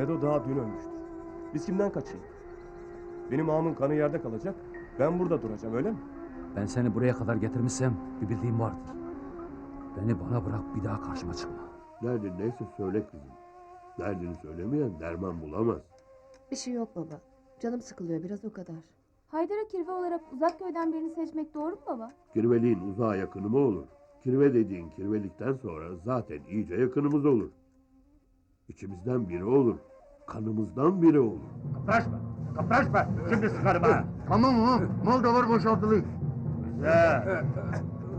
Bedo daha dün ölmüştür. Biz kimden kaçayım? Benim ağamın kanı yerde kalacak. Ben burada duracağım, öyle mi? Ben seni buraya kadar getirmişsem bir bildiğim vardır. Beni bana bırak, bir daha karşıma çıkma. Derdin neyse söyle kızım. Derdini söylemeyen derman bulamaz. Bir şey yok baba. Canım sıkılıyor biraz, o kadar. Haydar'a kirve olarak uzak köyden birini seçmek doğru mu baba? Kirveliğin uzağa yakını mı olur? Kirve dediğin kirvelikten sonra zaten iyice yakınımız olur. İçimizden biri olur. Kanımızdan biri olur. Kapraşma! Kapraşma! Şimdi sıkarım ha! Tamam mı? Moldova boşaltılıyor. Güzel!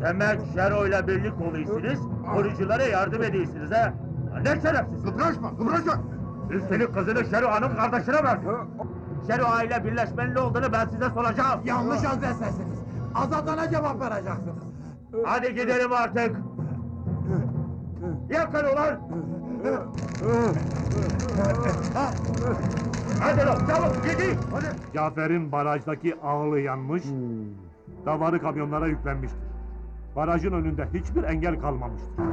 Demek Şero'yla birlik oluyorsunuz, koruculara yardım ediyorsunuz ha! Ne şerefsiz! Kıpraşma, kıpraşma! Üstelik kızını Şero Hanım kardeşine verdi. Şero aile birleşmenin ne olduğunu ben size soracağım. Yanlış adrestesiniz. Azatana cevap vereceksiniz. Hadi gidelim artık! Yakın ulan! Hadi lan çabuk gidin! Hadi! Cafer'in barajdaki ağlı yanmış, davarı kamyonlara yüklenmiştir. Barajın önünde hiçbir engel kalmamıştır.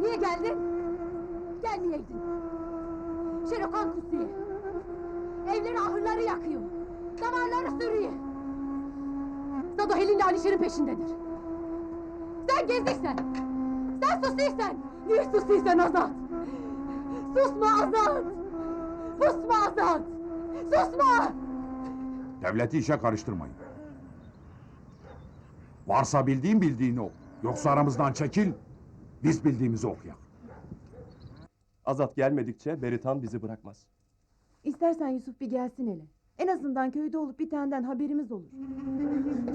Niye geldin? Gelmeyeydin. Şerokan kusuyor. Evleri ahırları yakıyor. Damarları sürüyor. Sado Helin'le Alişer'in peşindedir. Sen gezdiysen. Sen susuysan. Niye susuysan Azat? Susma Azat. Susma Azat. Susma. Devleti işe karıştırmayın. Varsa bildiğin bildiğini ok. Yoksa aramızdan çekil, biz bildiğimizi okuyak. Azat gelmedikçe Beritan bizi bırakmaz. İstersen Yusuf bir gelsin hele. En azından köyde olup bitenden haberimiz olur.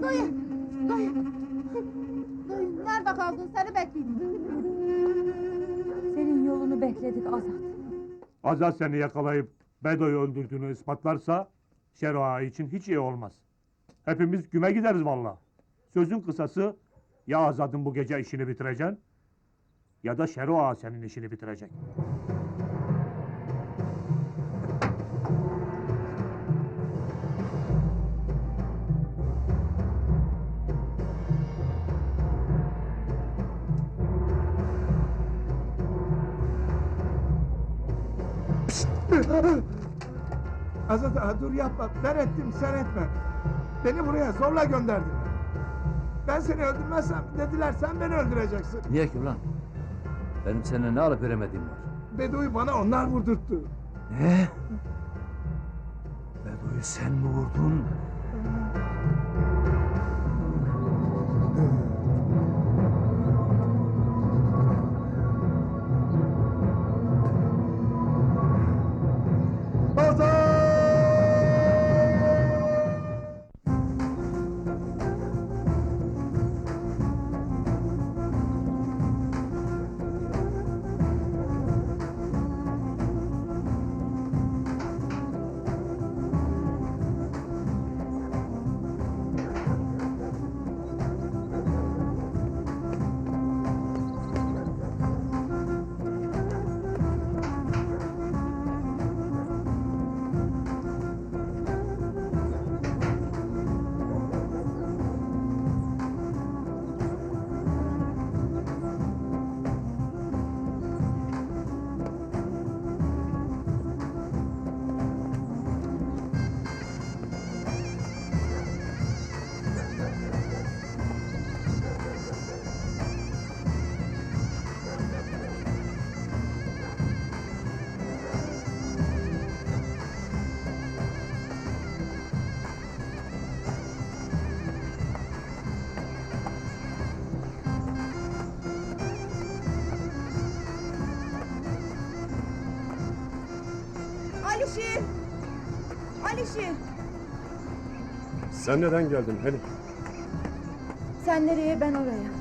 Dayı. Dayı. Dayı nerede kaldın? Seni bekledim. Senin yolunu bekledik Azat. Azat seni yakalayıp Bedo'yu öldürdüğünü ispatlarsa, Şero Ağa için hiç iyi olmaz. Hepimiz güme gideriz vallahi. Sözün kısası, ya Azat'ın bu gece işini bitireceksin, ya da Şero Ağa senin işini bitirecek. Azat ağa dur yapma. Ben ettim, sen etme. Beni buraya zorla gönderdiler. Ben seni öldürmezsem dediler sen beni öldüreceksin. Niye ki ulan? Benim seninle ne alıp veremediğim var. Bedo'yu bana onlar vurdurttu. Ne? Bedo'yu sen mi vurdun? Alişir! Alişir! Sen neden geldin Helin? Sen nereye, ben oraya.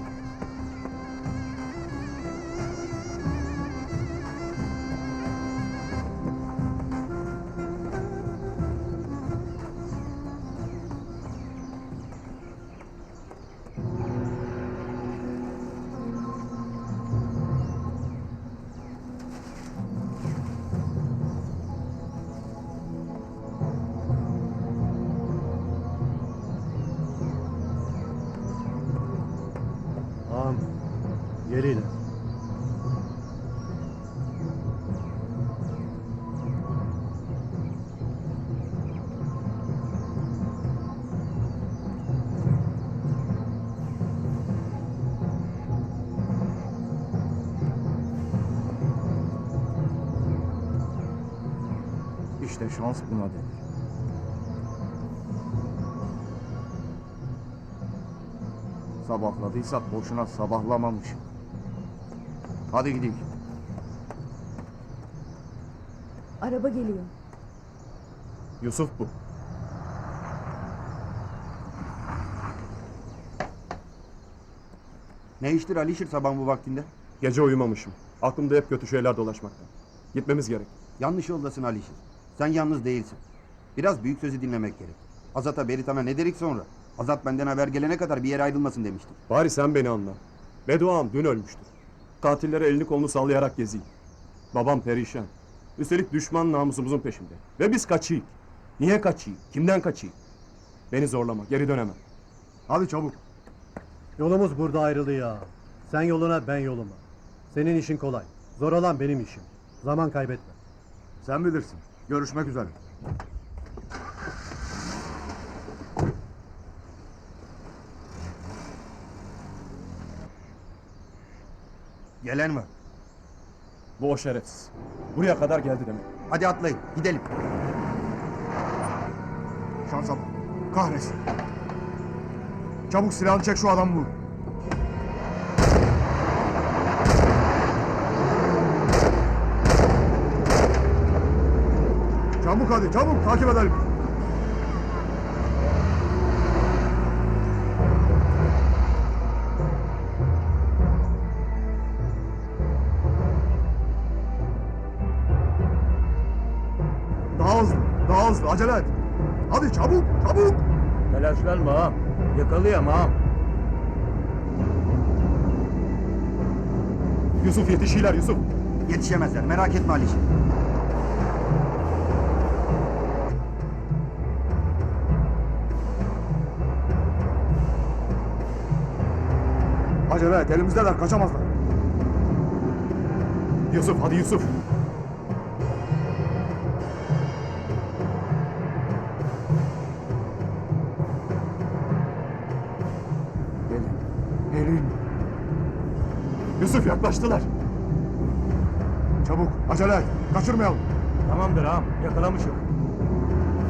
Ağam, Geriyle. İşte şans buna denir. Sabahladıysak boşuna sabahlamamışım. Hadi gidelim. Araba geliyor. Yusuf bu. Ne iştir Alişir sabah bu vaktinde? Gece uyumamışım. Aklımda hep kötü şeyler dolaşmakta. Gitmemiz gerek. Yanlış yoldasın Alişir. Sen yalnız değilsin. Biraz büyük sözü dinlemek gerek. Azat'a Beritan'a ne derik sonra? Azat benden haber gelene kadar bir yere ayrılmasın demiştir. Bari sen beni anla. Bedoğan dün ölmüştür. Katillere elini kolunu sallayarak gezeyim. Babam perişan. Üstelik düşman namusumuzun peşinde. Ve biz kaçıyık. Niye kaçıyık? Kimden kaçıyık? Beni zorlama, geri dönemem. Hadi çabuk. Yolumuz burada ayrıldı ya. Sen yoluna, ben yoluma. Senin işin kolay. Zor olan benim işim. Zaman kaybetme. Sen bilirsin. Görüşmek üzere. Gelen var. Bu o şerefsiz. Buraya kadar geldi demek. Hadi atlayın. Gidelim. Şansa bak. Kahretsin. Çabuk silahını çek, şu adamı vur. Çabuk hadi, çabuk takip edelim. Daha hızlı, acele et. Hadi çabuk, çabuk. Telaşlanma ağam. Yakalayam ağam. Yusuf yetişiler Yusuf. Yetişemezler, merak etme Alişir. Acele et, elimizdeler, kaçamazlar. Yusuf, hadi Yusuf. Gelin. Yusuf yaklaştılar. Çabuk, acele et. Kaçırmayalım. Tamamdır ağam. Yakalamışım.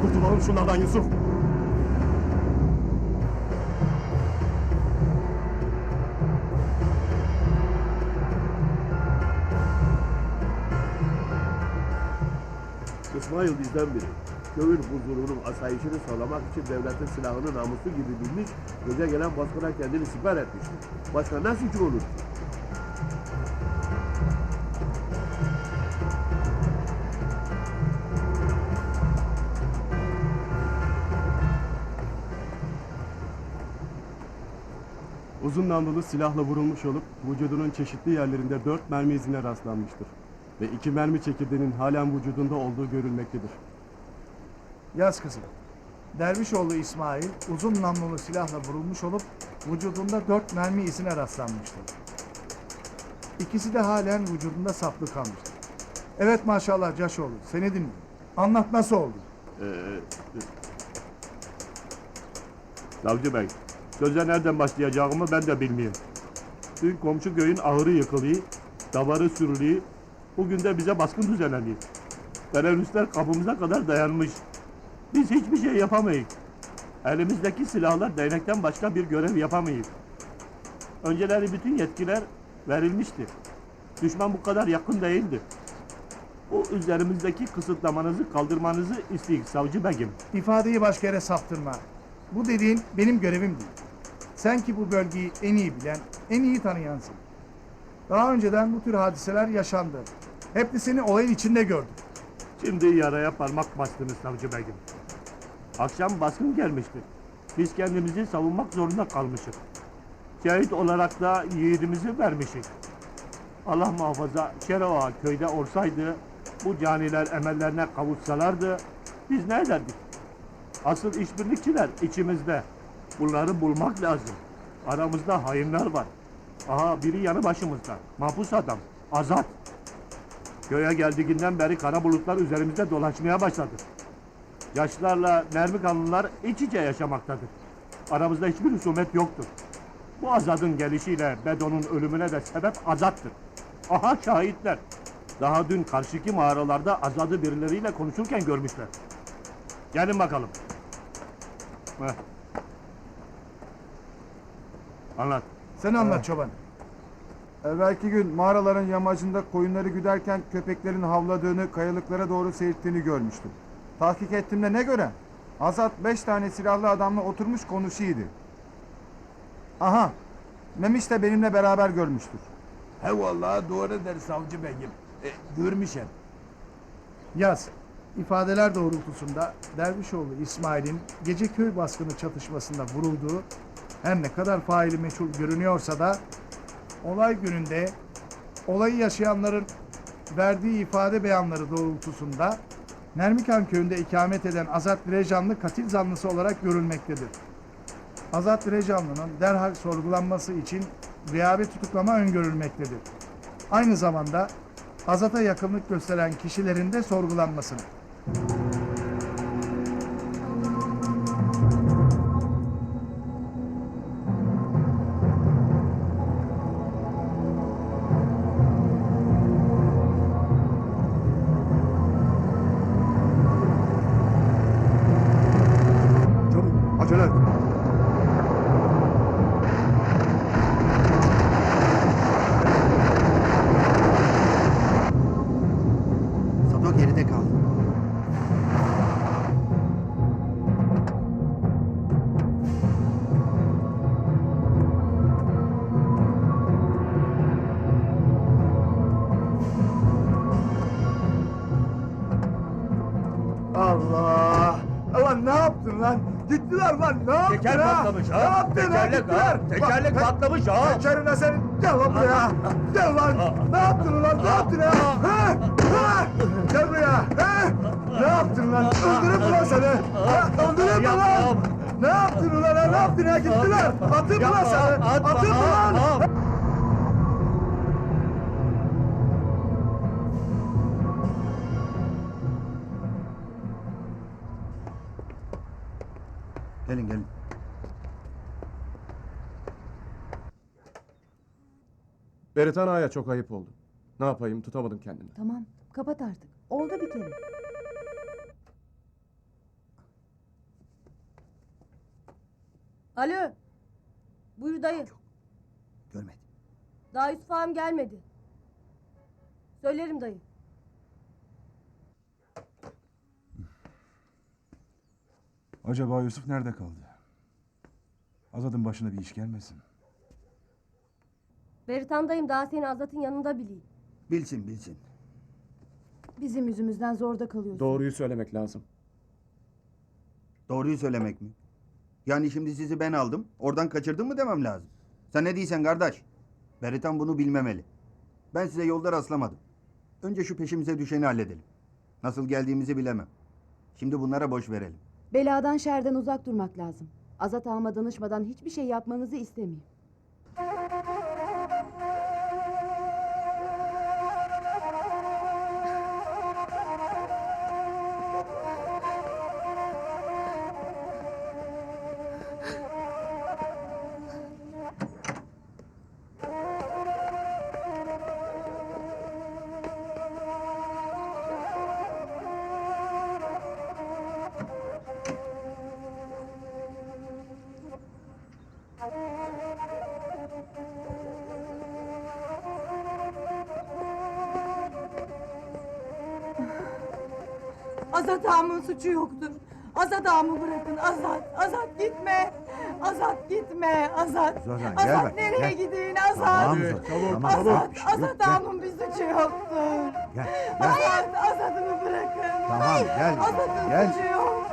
Kurtulalım şunlardan Yusuf. İsmail bizden biri. Köyün huzurunun asayişini sağlamak için devletin silahını namusu gibi bilmiş, gece gelen baskına kendini siper etmiştir. Başka ne suçu olur ki? Uzun namlulu silahla vurulmuş olup vücudunun çeşitli yerlerinde 4 mermi izine rastlanmıştır. Ve 2 mermi çekirdeğinin halen vücudunda olduğu görülmektedir. Yaz kızım. Dervişoğlu İsmail uzun namlulu silahla vurulmuş olup vücudunda 4 mermi izine rastlanmıştır. İkisi de halen vücudunda saplı kalmıştır. Evet maşallah Caşoğlu, seni dinliyorum. Anlat, nasıl oldu? Savcı Bey, söze nereden başlayacağımı ben de bilmiyorum. Dün komşu köyün ahırı yıkılıyor, davarı sürülüyor. Bugün de bize baskın düzenleniyor. Teröristler kapımıza kadar dayanmış. Biz hiçbir şey yapamayız. Elimizdeki silahlar değnekten başka bir görev yapamayız. Önceleri bütün yetkiler verilmişti. Düşman bu kadar yakın değildi. Bu üzerimizdeki kısıtlamanızı kaldırmanızı istedik savcı beyim. İfadeyi başka yere saptırma. Bu dediğin benim görevim değil. Sen ki bu bölgeyi en iyi bilen, en iyi tanıyansın. Daha önceden bu tür hadiseler yaşandı. Hepsini olayın içinde gördüm. Şimdi yaraya parmak bastınız savcı beyim. Akşam baskın gelmişti. Biz kendimizi savunmak zorunda kalmışız. Şehit olarak da yiğidimizi vermişiz. Allah muhafaza Şerova köyde olsaydı, bu caniler emellerine kavuşsalardı, biz ne ederdik? Asıl işbirlikçiler içimizde. Bunları bulmak lazım. Aramızda hainler var. Aha biri yanı başımızda. Mahpus adam. Azat. Köye geldiğinden beri kara bulutlar üzerimizde dolaşmaya başladı. Yaşlılarla Nermikanlılar iç içe yaşamaktadır. Aramızda hiçbir husumet yoktur. Bu Azat'ın gelişiyle Bedo'nun ölümüne de sebep Azat'tır. Aha şahitler. Daha dün karşıki mağaralarda Azat'ı birileriyle konuşurken görmüşler. Gelin bakalım. Heh. Anlat. Sen anlat çoban. Evvelki gün mağaraların yamacında koyunları güderken köpeklerin havladığını, kayalıklara doğru seyirttiğini görmüştüm. Tahkik ettiğimde ne gören? Azat 5 tane silahlı adamla oturmuş konuşuydu. Aha, Memiş de benimle beraber görmüştür. He vallahi doğru der savcı beyim. Görmüşem. Yaz. İfadeler doğrultusunda Dervişoğlu İsmail'in gece köy baskını çatışmasında vurulduğu her ne kadar faili meçhul görünüyorsa da olay gününde olayı yaşayanların verdiği ifade beyanları doğrultusunda Nermikan köyünde ikamet eden Azat Direcanlı katil zanlısı olarak görülmektedir. Azat Direcanlı'nın derhal sorgulanması için gıyabi tutuklama öngörülmektedir. Aynı zamanda Azat'a yakınlık gösteren kişilerin de sorgulanmasını. Çabuk, acele et. Sado geride kaldı. Allah! Ulan ne yaptın lan? Gittiler lan ne yaptın Teker ha? patlamış Ne ha. yaptın Tekerlek ha. Gittiler. Tekerlek Bak, patlamış ha. Tekerine senin. Gel lan buraya. Gel lan. Ne yaptın ulan? Ne yaptın ha? Ha? Ha? Gel buraya. Ha? Ne yaptın lan? Öldürürüm mü lan seni? Ha? Öldürürüm mü lan? Ne yaptın ulan? Ha? Ne yaptın ha? Gittiler. Atın mı lan seni? Atın mı lan? Gelin gelin. Beritan Ağa'ya çok ayıp oldu. Ne yapayım, tutamadım kendimi. Tamam, kapat artık. Oldu bir kere. Alo. Buyur dayı. Görmedim. Daha Yusuf ağam gelmedi. Söylerim dayı. Acaba Yusuf nerede kaldı? Azad'ın başına bir iş gelmesin. Beritan dayım daha seni Azat'ın yanında bileyim. Bilsin bilsin. Bizim yüzümüzden zorda kalıyorsun. Doğruyu söylemek lazım. Doğruyu söylemek mi? Yani şimdi sizi ben aldım, oradan kaçırdım mı demem lazım. Sen ne diysen kardeş? Beritan bunu bilmemeli. Ben size yolda rastlamadım. Önce şu peşimize düşeni halledelim. Nasıl geldiğimizi bilemem. Şimdi bunlara boş verelim. Beladan şerden uzak durmak lazım. Azat ağama danışmadan hiçbir şey yapmanızı istemiyorum. Azat ağamın suçu yoktur. Azat ağamı bırakın. Azat gitme. Azat gitme. Azat. Zozan, gel Azat bak, nereye gel. gidin Azat? Tamam, Azat ağamın bir suçu yoktur. Gel, Azat'ımı bırakın. Tamam, gel. Azat'ın Gel. suçu yok.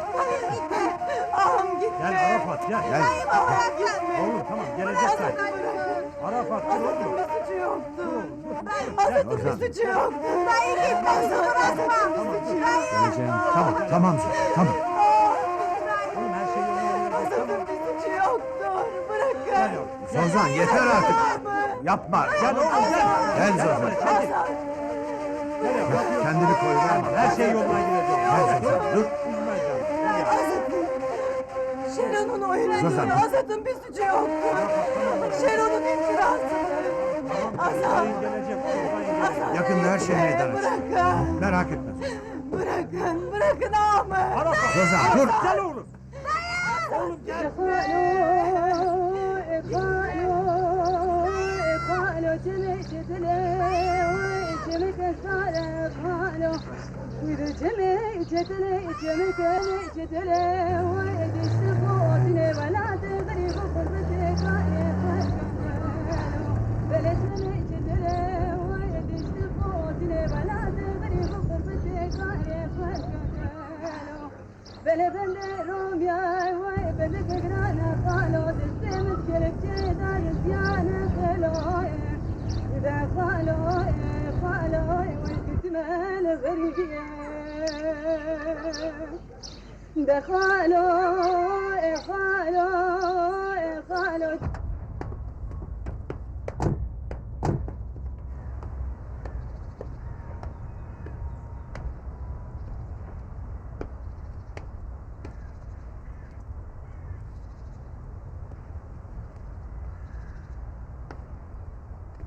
Ağam gitme. Gel Arafat gel. Gel. Ağam gitme. Oğlum tamam gelecek sen. Azat'ı bırakın. Arafat dur Azat'ın oğlum. bir suçu yoktur. Azat'ın bir suçu yoktur. Dayı gitme. Azat'ın bir suçu yoktur. Tamam, tamam. Oğlum her şey yoluna Azat'ın bir suçu yoktur. Bırakın. Zozan, yeter artık. Yapma. Gel oğlum gel. Gel Zozan. Azat. Kendini koy. Her şey yoluna girecek. Gel Zozan. Dur. Azat'ın. Şeron'un oyuna Zozan. giriyor. Azat'ın bir suçu yoktu. Şeron'un iftirasıdır. Azat. Azat. Yakında her şey meydana çıkar. Bırakın. Merak etme Zozan. Bırakın. Bırakın ağamı. Zozan dur. Gel oğlum. Oğlum gel. بله بله رومیا وای بله بگرانه خالو دستمت کلکه دار زیانه خلوه ده خالو خالو وای کتمال غریبیه ده خالو خالو خالو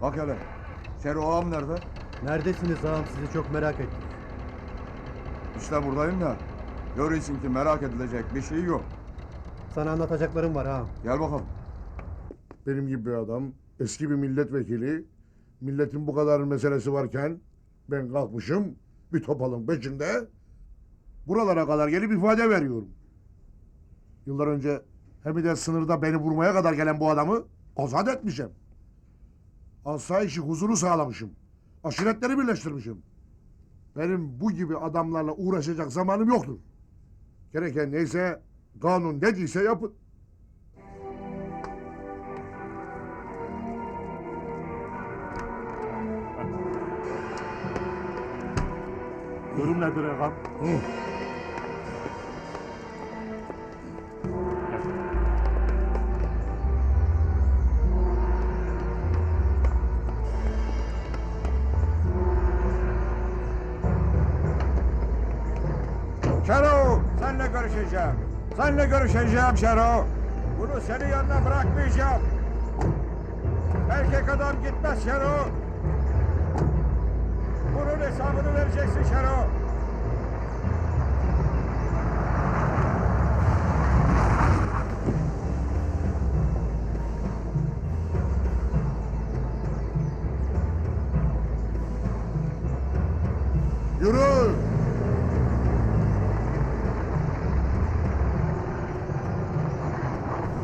Bak hele. Şero ağam nerede? Neredesiniz ağam, sizi çok merak ettim. İşte buradayım da. Görüyorsun ki merak edilecek bir şey yok. Sana anlatacaklarım var ağam. Gel bakalım. Benim gibi bir adam, eski bir milletvekili, milletin bu kadar meselesi varken ben kalkmışım bir topalın peşinde buralara kadar gelip ifade veriyorum. Yıllar önce hem de sınırda beni vurmaya kadar gelen bu adamı azat etmişim. Asayişi huzuru sağlamışım. Aşiretleri birleştirmişim. Benim bu gibi adamlarla uğraşacak zamanım yoktur. Gereken neyse kanun ne diyse yapın. Durum nedir ağam? Şero, seninle görüşeceğim. Seninle görüşeceğim Şero. Bunu senin yanına bırakmayacağım. Erkek adam gitmez Şero. Bunun hesabını vereceksin Şero. Yürü!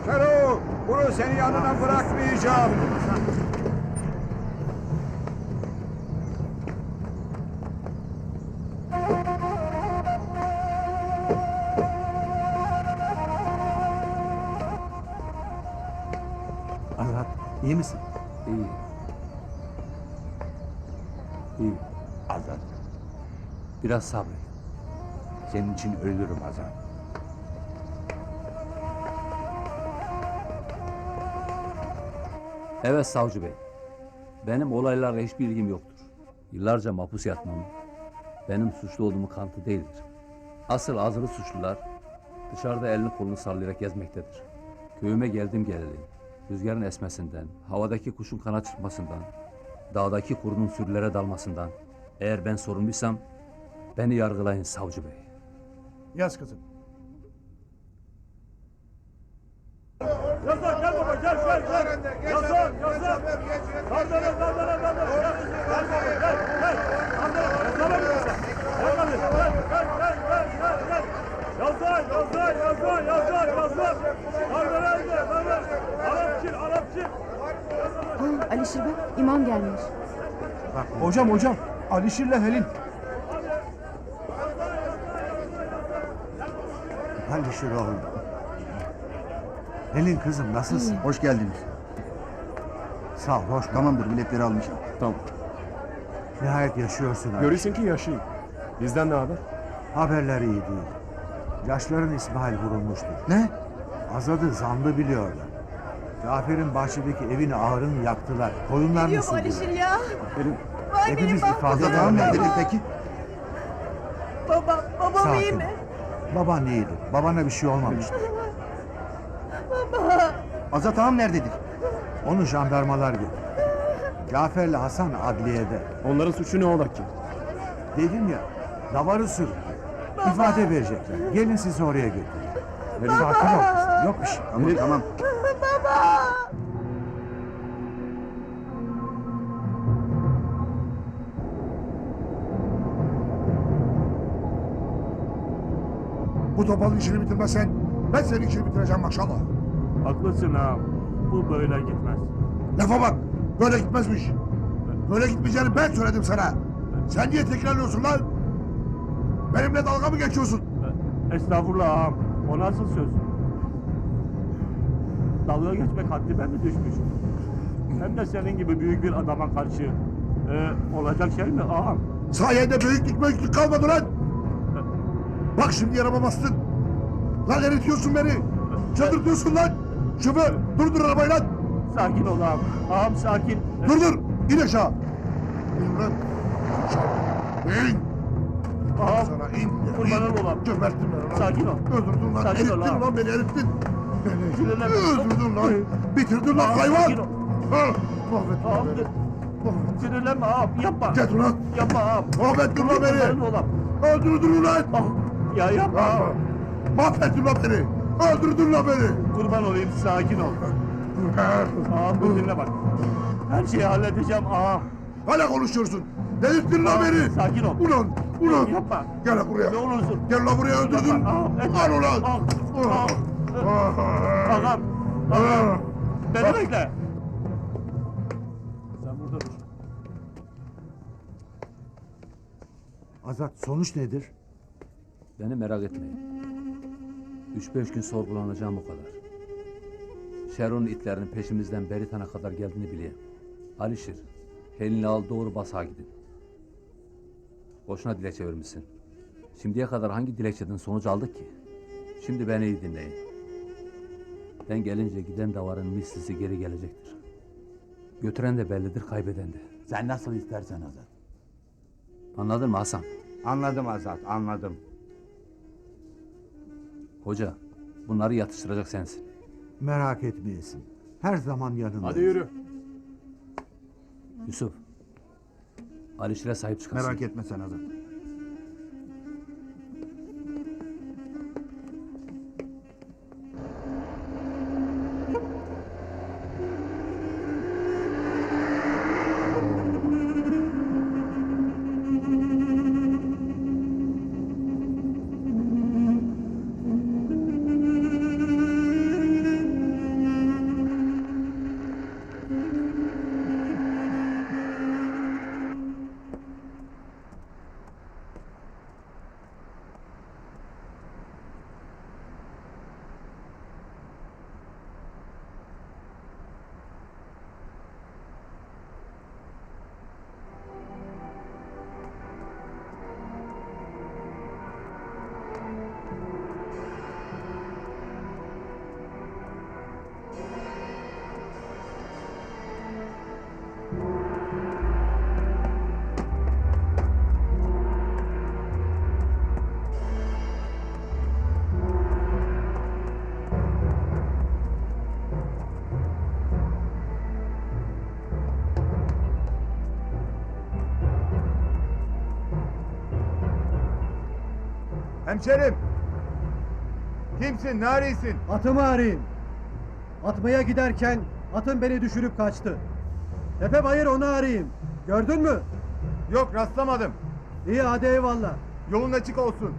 Şero, bunu senin yanına bırakmayacağım. Azat, iyi misin? İyi. İyi. Azat, Biraz sabret. senin için ölürüm Azat. Evet savcı bey. Benim olaylarla hiçbir ilgim yoktur. Yıllarca mahpus yatmam benim suçlu olduğumu kanıtı değildir. Asıl azılı suçlular dışarıda elini kolunu sallayarak gezmektedir. Köyüme geldim geleli. Rüzgarın esmesinden, havadaki kuşun kanat çırpmasından, dağdaki kurunun sürülere dalmasından, eğer ben sorumluysam beni yargılayın savcı bey. Yaz kızım. Yazan gel baba gel gel. Yazan. Kaldırın. Gel gel. Yazana mı sen? Gel gel. Yazan. Kaldır. Arapçı. Alişir bak, imam gelmiş. Hocam. Alişir'le Helin. Alişir oğlum. Helin kızım nasılsın? Hoş geldiniz. Sağ ol, hoş. Tamamdır, biletleri almışım. Tamam. Nihayet yaşıyorsun. Görüyorsun ki yaşayayım. Bizden ne haber? Haberler iyi değil. Yaşların İsmail vurulmuştur. Ne? Azad'ı zanlı biliyorlar. Cafer'in bahçedeki evini ahırını yaktılar. Koyunlarını Geliyor bu sürdüler. Alişir ya. Benim Vay benim Hepimiz babam. ifade Azat ağam nerededir peki? Babam iyi Sakin. mi? Baban iyidir. Babana bir şey olmamıştır. Azat ağam nerededir? Onu jandarmalar getirdi. Cafer'le Hasan adliyede. onların suçu ne ola ki? Dedim ya, davarı sürüldü. İfade verecekler. Gelin sizi oraya götürün. Sakin ol kızım. Yok bir şey. Tamam tamam. Bu topalın işini bitirmezsen ben senin işini bitireceğim maşallah. Haklısın ağam. Bu böyle gitmez. Lafa bak. Böyle gitmezmiş. Böyle gitmeyeceğini ben söyledim sana. Sen niye tekrarlıyorsun lan? Benimle dalga mı geçiyorsun? Estağfurullah ağam. O nasıl söz? Dalga geçmek haddime mi düşmüş? Hem de senin gibi büyük bir adama karşı. Olacak şey mi ağam? Sayende büyüklük kalmadı lan. Bak şimdi yarama bastın. Lan eritiyorsun beni. Çıldırtıyorsun lan. Şoför durdur arabayı lan. Sakin ol ağam. Ağam sakin. Dur. İn aşağı. İn lan. Aşağı. İn. Ağam. Sana in. Kurbanın olam. Geberttin beni lan. Sakin ol. Öldürdün lan. Sakin ol Erittin ağam. lan beni erittin. Beni Sinirlenme. öldürdün lan. Bitirdin lan Ağam, hayvan. sakin ol. Ha, mahvettin Ağam lan beni. Mahvettin. sinirlenme ağam. Yapma. Git ulan. Yapma ağam. Mahvettin lan beni. Kurbanın olam. Öldürdün lan. Ah, ya yapma ağam. Mahvettin lan beni. Öldürdün lan beni. Kurban olayım sakin ol. Ağam dur dinle bak. Her şeyi halledeceğim ağam. Hala konuşuyorsun. Delirttin lan Ağam, beni. sakin ol. Ulan. Yapma. Gel lan buraya. Ne olursun. Gel lan buraya öldürdün. Yapma, ağam, etme. Al ulan. Ağam. Ağam. Beni bekle. Sen burada dur. Azat sonuç nedir? Beni merak etmeyin. 3-5 gün sorgulanacağım o kadar. Şeron'un itlerinin peşimizden Beritan'a kadar geldiğini bileyim. Alişir, elini al doğru basağa gidin. Boşuna dilekçe vermişsin. Şimdiye kadar hangi dilekçeden sonuç aldık ki? Şimdi beni iyi dinleyin. Ben gelince giden davarın mislisi geri gelecektir. Götüren de bellidir, kaybeden de. Sen nasıl istersen Azat. Anladın mı Hasan? Anladım Azat, anladım. Hoca, bunları yatıştıracak sensin. Merak etmeyesin. Her zaman yanındayım. Hadi yürü. Yusuf, Alişir'e sahip çıkarsın. Merak etme sen Azat. Hemşerim. Kimsin? Neredesin? Atımı arayayım. Atmaya giderken atım beni düşürüp kaçtı. Tepe bayır onu arayayım. Gördün mü? Yok rastlamadım. İyi hadi eyvallah. Yolun açık olsun.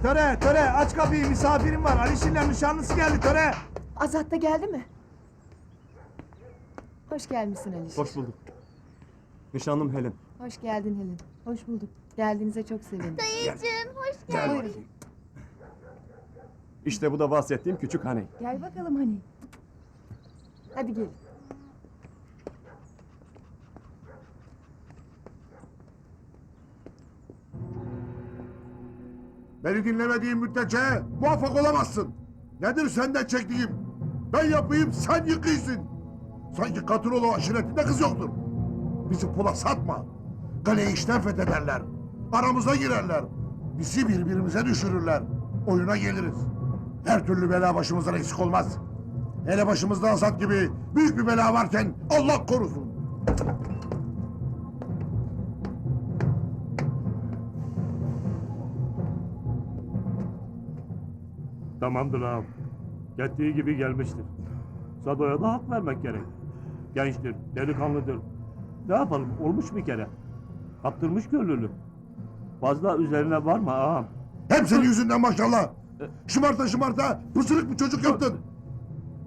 Töre aç kapıyı, misafirim var. Alişir'le nişanlısı geldi Töre. Azat da geldi mi? Hoş gelmişsin Alişir. Hoş bulduk. Nişanlım Helen. Hoş geldin Helin. Hoş bulduk. Geldiğinize çok sevindim. Dayıcığım hoş Gel geldin. bakayım. İşte bu da bahsettiğim küçük haney. Gel bakalım hani. Hadi gelin. Beni dinlemediğin müddetçe muvaffak olamazsın. Nedir senden çektiğim? Ben yapayım, sen yıkıyorsun. Sanki Katıroğlu aşiretinde kız yoktur. Bizi pula satma. Kaleyi işten fethederler. Aramıza girerler. Bizi birbirimize düşürürler. Oyuna geliriz. Her türlü bela başımızdan eksik olmaz. Hele başımızda Azat gibi büyük bir bela varken Allah korusun. Tamamdır ağam. Gittiği gibi gelmiştir. Sado'ya da hak vermek gerek. Gençtir, delikanlıdır. Ne yapalım, olmuş bir kere. Kaptırmış gönlünü. Fazla üzerine var mı ağam? Hep senin yüzünden maşallah. Şımarta şımarta pısırık bir çocuk yaptın.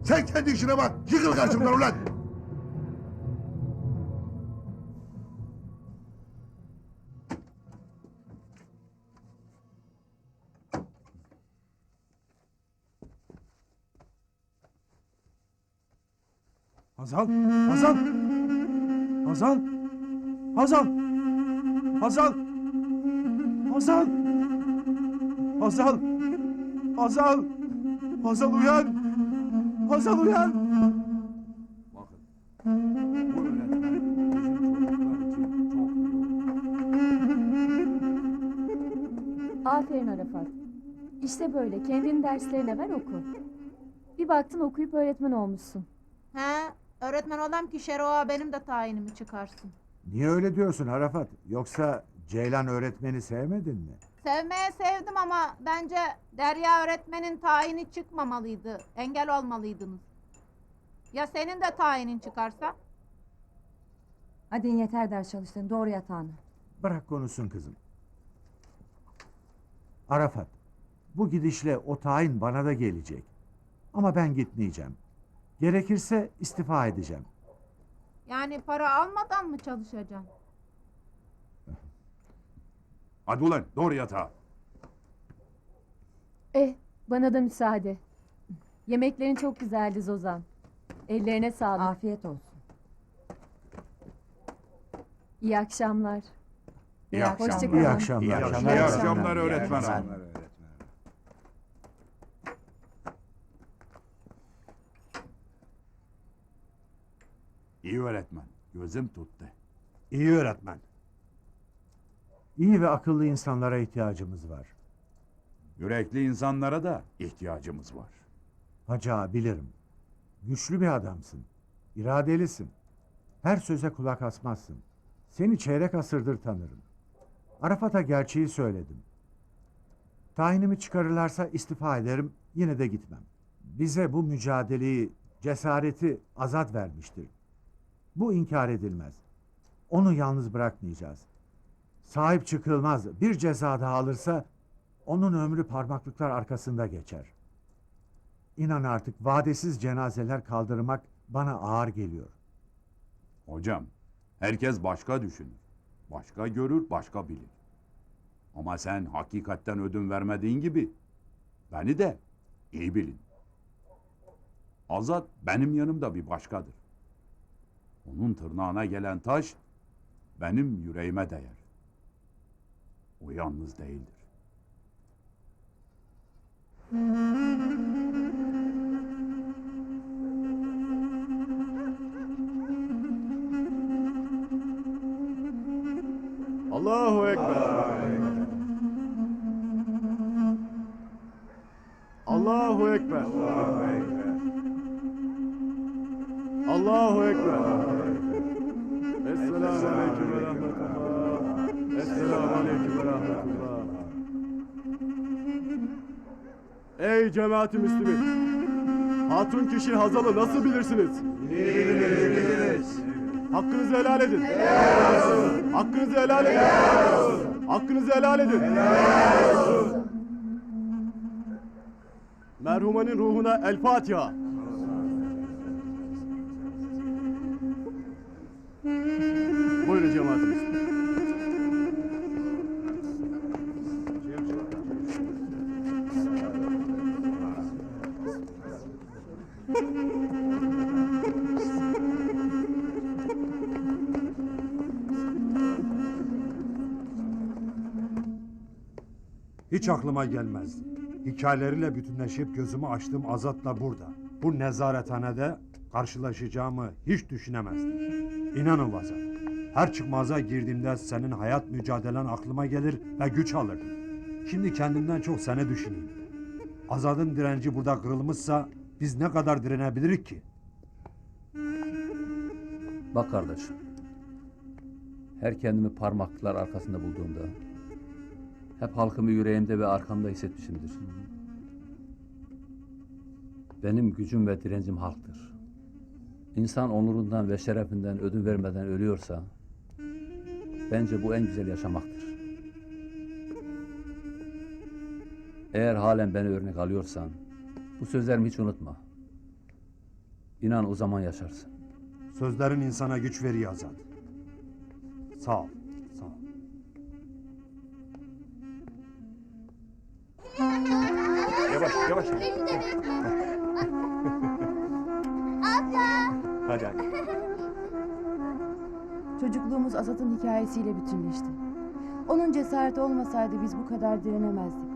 Sen kendi işine bak. Yıkıl karşımdan ulan. Hazal! Hazal! Hazal! Hazal! Hazal! Hazal! Hazal! Hazal! Hazal uyan! Hazal uyan! Bakın. Bu öğretmen bizim çocuklar için çok iyi. Aferin Arafat. İşte böyle kendini derslerine ver oku. Bir baktın okuyup öğretmen olmuşsun. He, öğretmen olam ki Şero'a benim de tayinimi çıkarsın. Niye öyle diyorsun Arafat? Yoksa Ceylan öğretmeni sevmedin mi? Sevmeye sevdim ama bence Derya öğretmenin tayini çıkmamalıydı. Engel olmalıydınız. Ya senin de tayinin çıkarsa? Hadi yeter ders çalıştın. Doğru yatağına. Bırak konuşsun kızım. Arafat, bu gidişle o tayin bana da gelecek. Ama ben gitmeyeceğim. Gerekirse istifa edeceğim. Yani para almadan mı çalışacaksın? Hadi ulan doğru yatağa. Bana da müsaade. Yemeklerin çok güzeldi Zozan. Ellerine sağlık. Afiyet olsun. İyi akşamlar. İyi akşamlar. Hoşça kalın. İyi akşamlar. İyi akşamlar öğretmen İyi hanım. İyi öğretmen. Gözüm tuttu. İyi öğretmen. İyi ve akıllı insanlara ihtiyacımız var. Yürekli insanlara da ihtiyacımız var. Hacı ağa, bilirim. Güçlü bir adamsın. İradelisin. Her söze kulak asmazsın. Seni çeyrek asırdır tanırım. Arafat'a gerçeği söyledim. Tayinimi çıkarırlarsa istifa ederim, yine de gitmem. Bize bu mücadeleyi, cesareti Azat vermiştir. Bu inkar edilmez. Onu yalnız bırakmayacağız. Sahip çıkılmaz, bir ceza daha alırsa onun ömrü parmaklıklar arkasında geçer. İnan artık vadesiz cenazeler kaldırmak bana ağır geliyor. Hocam, herkes başka düşünür. Başka görür, başka bilir. Ama sen hakikatten ödün vermediğin gibi beni de iyi bilin. Azat benim yanımda bir başkadır. Onun tırnağına gelen taş benim yüreğime değer. O yalnız değildir. Allahu Ekber. Allahu Ekber. Allahu Ekber. Esselamu Aleyküm ve Rahmetullah. Esselamu Aleyküm ve Rahmetullah. Ey cemaat-i Müslümin! Hatun kişi Hazal'ı nasıl bilirsiniz? Biliriz. Hakkınızı helal edin. Hakkınızı helal edin. Hakkınızı helal edin. Merhumenin ruhuna El Fatiha. Buyurun cemaat-i Müslümin. Hiç aklıma gelmez. Hikayeleriyle bütünleşip gözümü açtığım Azat'la burada. Bu nezarethanede karşılaşacağımı hiç düşünemezdim. İnanın Azat. Her çıkmaza girdiğimde senin hayat mücadelen aklıma gelir ve güç alırdım. Şimdi kendimden çok seni düşüneyim. Azad'ın direnci burada kırılmışsa biz ne kadar direnebiliriz ki? Bak kardeşim. Her kendimi parmaklıklar arkasında bulduğumda hep halkımı yüreğimde ve arkamda hissetmişimdir. Benim gücüm ve direncim halktır. İnsan onurundan ve şerefinden ödün vermeden ölüyorsa bence bu en güzel yaşamaktır. Eğer halen beni örnek alıyorsan bu sözlerimi hiç unutma. İnan o zaman yaşarsın. Sözlerin insana güç veriyor Azat. Sağ ol, sağ ol. Yavaş yavaş. Hadi hadi. Çocukluğumuz Azat'ın hikayesiyle bütünleşti. Onun cesareti olmasaydı biz bu kadar direnemezdik.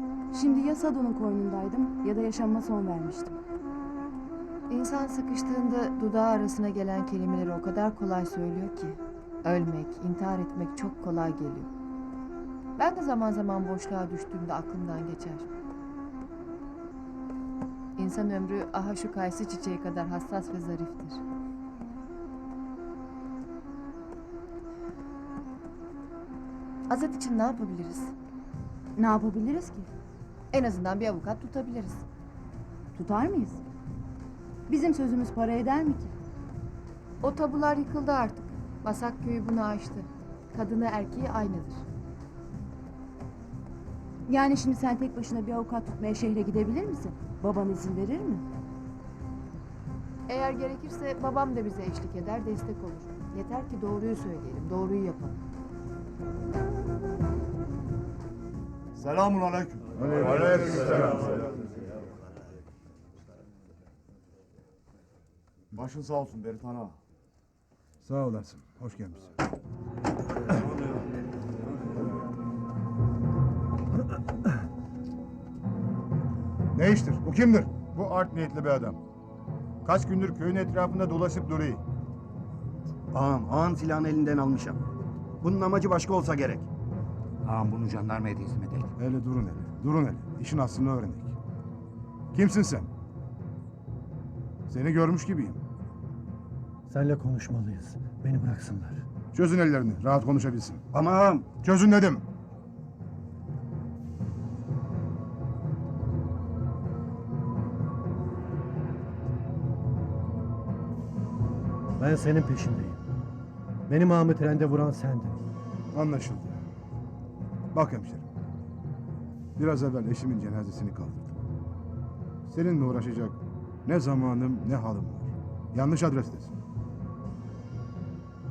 Şimdi ya Sado'nun koynundaydım ya da yaşamıma son vermiştim. İnsan sıkıştığında dudağı arasına gelen kelimeleri o kadar kolay söylüyor ki ölmek, intihar etmek çok kolay geliyor. Ben de zaman zaman boşluğa düştüğümde aklımdan geçer. İnsan ömrü aha şu kayısı çiçeği kadar hassas ve zariftir. Azat için ne yapabiliriz? Ne yapabiliriz ki? En azından bir avukat tutabiliriz. Tutar mıyız? Bizim sözümüz para eder mi ki? O tabular yıkıldı artık. Basak köyü bunu aştı. Kadını erkeği aynıdır. Yani şimdi sen tek başına bir avukat tutmaya şehre gidebilir misin? Baban izin verir mi? Eğer gerekirse babam da bize eşlik eder, destek olur. Yeter ki doğruyu söyleyelim, doğruyu yapalım. Selamun aleyküm. Aleykümselam. Başın sağ olsun Beritan ağa. Sağ olasın. Hoş gelmişsin. Ne iştir? Bu kimdir? Bu art niyetli bir adam. Kaç gündür köyün etrafında dolaşıp duruyor. Ağam silahını elinden almışım. Bunun amacı başka olsa gerek. Ağam bunu jandarmaya teslim edelim. Hele durun hele. Durun hele. İşin aslını öğrenek. Kimsin sen? Seni görmüş gibiyim. Seninle konuşmalıyız. Beni bıraksınlar. Çözün ellerini. Rahat konuşabilsin. Ama ağam. Çözün dedim. Ben senin peşindeyim. Benim ağamı trende vuran sendin. Anlaşıldı. Bak hemşerim. Biraz evvel eşimin cenazesini kaldırdım. Seninle uğraşacak ne zamanım ne halim var. Yanlış adrestesin.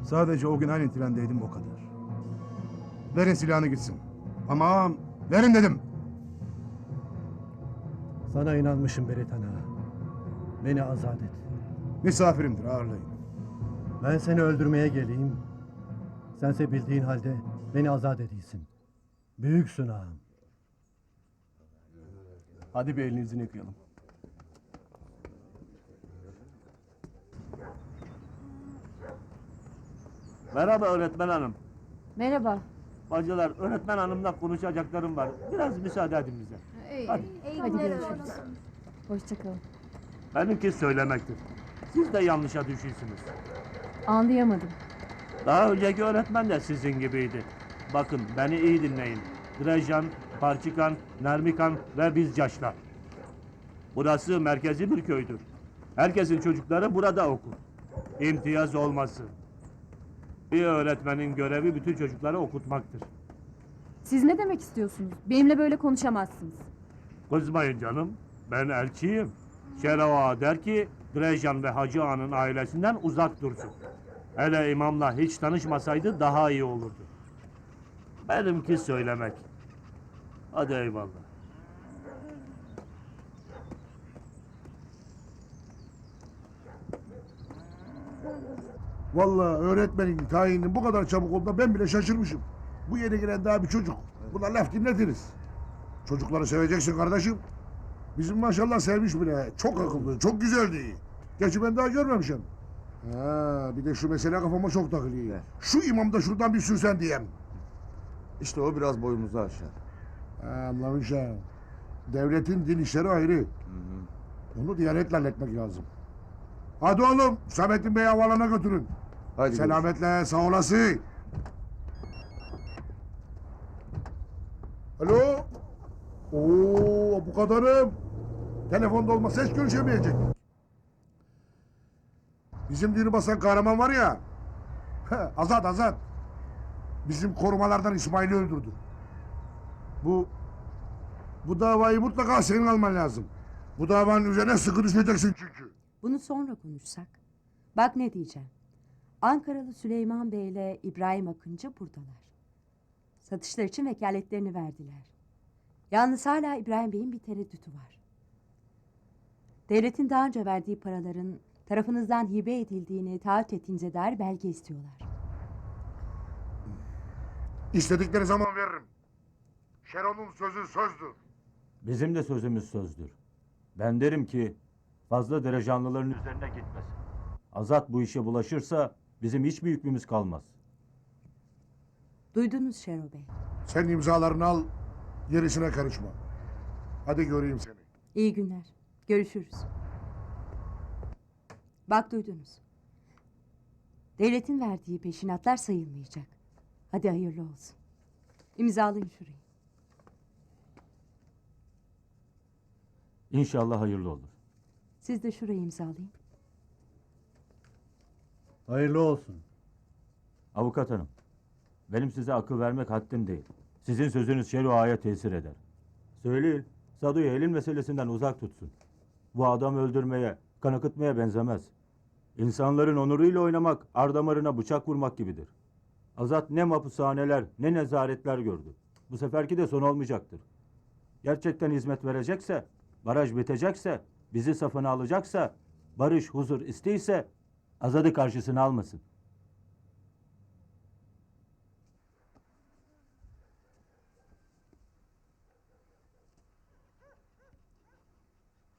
Sadece o gün aynı trendeydim o kadar. Verin silahını gitsin. Ama ağam. Verin dedim. Sana inanmışım Beritan ağa. Beni azat et. Misafirimdir, ağırlayın. Ben seni öldürmeye geleyim. Sense bildiğin halde beni azat edilsin. Büyüksün ağam. Hadi bir elinizi yıkayalım. Merhaba öğretmen hanım. Merhaba. Bacılar, öğretmen hanımla konuşacaklarım var. Biraz müsaade edin bize. Hadi. Hadi görüşürüz. Hoşçakalın. Benimki söylemektir. Siz de yanlışa düşüyorsunuz. Anlayamadım. Daha önceki öğretmen de sizin gibiydi. Bakın beni iyi dinleyin. Drejan, Parçikan, Nermikan ve biz Caşlar. Burası merkezi bir köydür. Herkesin çocukları burada okur. İmtiyaz olmasın. Bir öğretmenin görevi bütün çocukları okutmaktır. Siz ne demek istiyorsunuz? Benimle böyle konuşamazsınız. Kızmayın canım. Ben elçiyim. Şeref Ağa der ki Drejan ve Hacı Ağa'nın ailesinden uzak dursun. Hele imamla hiç tanışmasaydı daha iyi olurdu. Benimki söylemek. Hadi eyvallah. Vallahi öğretmenin tayininin bu kadar çabuk olduğuna ben bile şaşırmışım. Bu yeni giren daha bir çocuk. Buna laf dinletiriz. Çocukları seveceksin kardeşim. Bizim maşallah sevmiş bile. Çok akıllı, çok güzeldi. Gerçi ben daha görmemişim. Ha, bir de şu mesele kafama çok takılıyor. Şu imam da şuradan bir sürsen diyem. İşte o biraz boyumuzu aşar. Anlamışım. Devletin din işleri ayrı. Onu diyanetle halletmek lazım. Hadi oğlum, Samettin Bey'i havalana götürün. Hadi Selametle, sağ olası. Alo? Oo, bu kadarım. Telefonda olmasa hiç görüşemeyecek. Bizim düğünü basan kahraman var ya. Azat. Bizim korumalardan İsmail'i öldürdü. Bu davayı mutlaka senin alman lazım. Bu davanın üzerine sıkı düşeceksin çünkü. Bunu sonra konuşsak. Bak ne diyeceğim. Ankaralı Süleyman Bey ile İbrahim Akıncı buradalar. Satışlar için vekaletlerini verdiler. Yalnız hala İbrahim Bey'in bir tereddütü var. Devletin daha önce verdiği paraların tarafınızdan hibe edildiğini taahhüt ettiğinize dair belge istiyorlar. İstedikleri zaman veririm. Şeron'un sözü sözdür. Bizim de sözümüz sözdür. Ben derim ki fazla derejanlıların üzerine gitmesin. Azat bu işe bulaşırsa bizim hiçbir hükmümüz kalmaz. Duydunuz Şero Bey. Sen imzalarını al, gerisine karışma. Hadi göreyim seni. İyi günler. Görüşürüz. Bak duydunuz. Devletin verdiği peşinatlar sayılmayacak. Hadi hayırlı olsun. İmzalayın şurayı. İnşallah hayırlı olur. Siz de şurayı imzalayın. Hayırlı olsun. Avukat hanım, benim size akıl vermek haddim değil. Sizin sözünüz şer'uaya tesir eder. Söyleyin, Sadu'yu elin meselesinden uzak tutsun. Bu adam öldürmeye, kan akıtmaya benzemez. İnsanların onuruyla oynamak, ardamarına bıçak vurmak gibidir. Azat ne mahpushaneler, ne nezaretler gördü. Bu seferki de son olmayacaktır. Gerçekten hizmet verecekse, baraj bitecekse, bizi safına alacaksa, barış, huzur isteyse, Azat'ı karşısına almasın.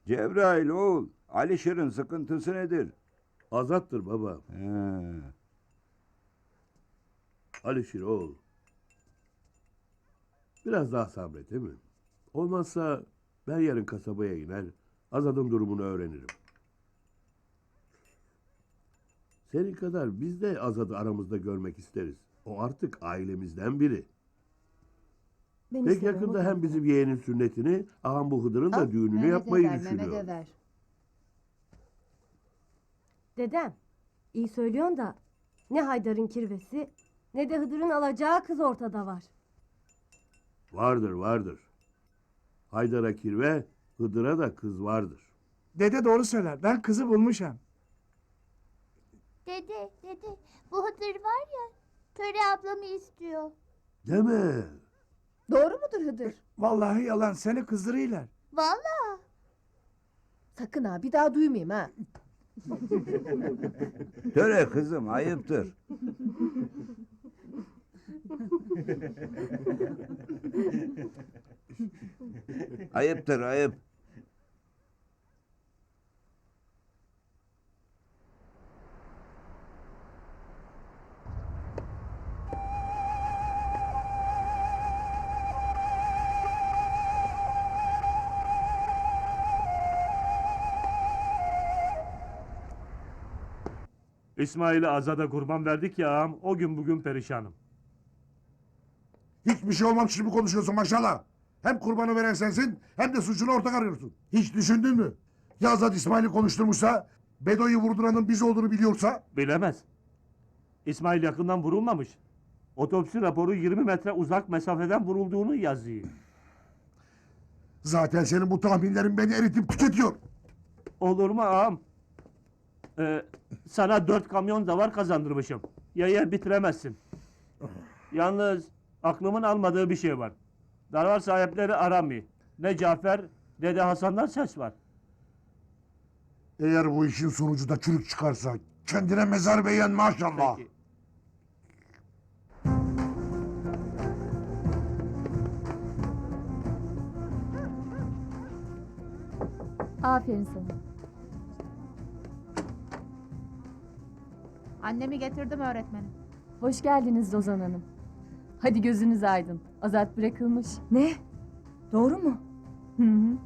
Cebrail oğul, Alişir'in sıkıntısı nedir? Azattır baba. Alişir oğul. Biraz daha sabret değil mi? Olmazsa ben yarın kasabaya iner, Azat'ın durumunu öğrenirim. Senin kadar biz de Azat'ı aramızda görmek isteriz. O artık ailemizden biri. Pek yakında hem bizim yeğenin sünnetini, ağam bu Hıdır'ın da düğününü yapmayı düşünüyor. Dedem, iyi söylüyorsun da ne Haydar'ın kirvesi ne de Hıdır'ın alacağı kız ortada var. Vardır. Haydar'a kirve, Hıdır'a da kız vardır. Dede doğru söyler. Ben kızı bulmuşum. Dede, bu Hıdır var ya, Töre ablamı istiyor. Deme. Doğru mudur Hıdır? Vallahi yalan. Seni kızdırıyorlar. Vallahi. Sakın ha bir daha duymayayım ha. Töre kızım, ayıptır. Ayıptır, ayıp. İsmail'e Azat'a kurban verdik ya ağam, o gün bugün perişanım. Hiçbir şey olmamış gibi konuşuyorsun maşallah. Hem kurbanı veren sensin, hem de suçunu ortak arıyorsun. Hiç düşündün mü? Ya Azat İsmail'i konuşturmuşsa, Bedo'yu vurduranın biz olduğunu biliyorsa? Bilemez. İsmail yakından vurulmamış. Otopsi raporu 20 metre uzak mesafeden vurulduğunu yazıyor. Zaten senin bu tahminlerin beni eritip tüketiyor. Olur mu ağam? Sana 4 kamyon da var kazandırmışım. Yer bitiremezsin. Yalnız aklımın almadığı bir şey var. Darvar sahipleri aramıyor. Ne Cafer ne de Hasan'dan ses var. Eğer bu işin sonucu da çürük çıkarsa kendine mezar beğen maşallah. Peki. Aferin sana. Annemi getirdim öğretmenim. Hoş geldiniz Rozan Hanım. Hadi gözünüz aydın. Azat bırakılmış. Ne? Doğru mu? Hı hı.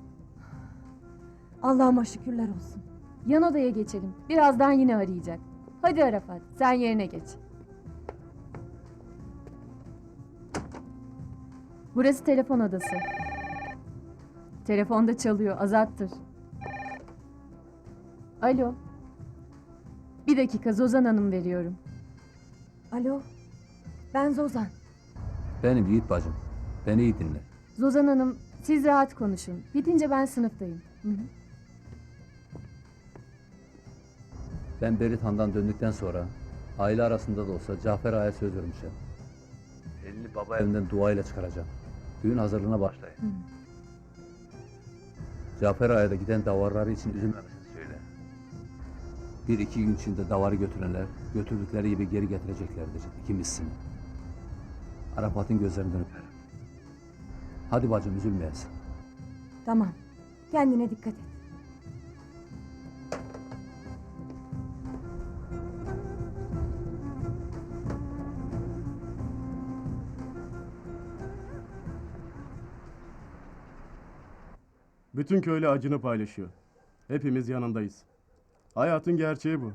Allah'ıma şükürler olsun. Yan odaya geçelim. Birazdan yine arayacak. Hadi Arafat, sen yerine geç. Burası telefon odası. Telefonda çalıyor, Azat'tır. Alo. Bir dakika, Zozan Hanım veriyorum. Alo, ben Zozan. Benim Yiğit bacım. Beni iyi dinle. Zozan Hanım, siz rahat konuşun. Bitince ben sınıftayım. Hı hı. Ben Berit Han'dan döndükten sonra aile arasında da olsa Cafer Ağa'ya söz vermişim. Elini baba evinden duayla çıkaracağım. Düğün hazırlığına başlayın. Hı. Cafer Ağa'ya da giden davarları için üzülmemesini söyle. 1-2 gün içinde davarı götürenler götürdükleri gibi geri getireceklerdir ikimizsin. Arafat'ın gözlerinden öperim. Hadi bacım üzülmeyesin. Tamam, kendine dikkat et. Bütün köylü acını paylaşıyor. Hepimiz yanındayız. Hayatın gerçeği bu.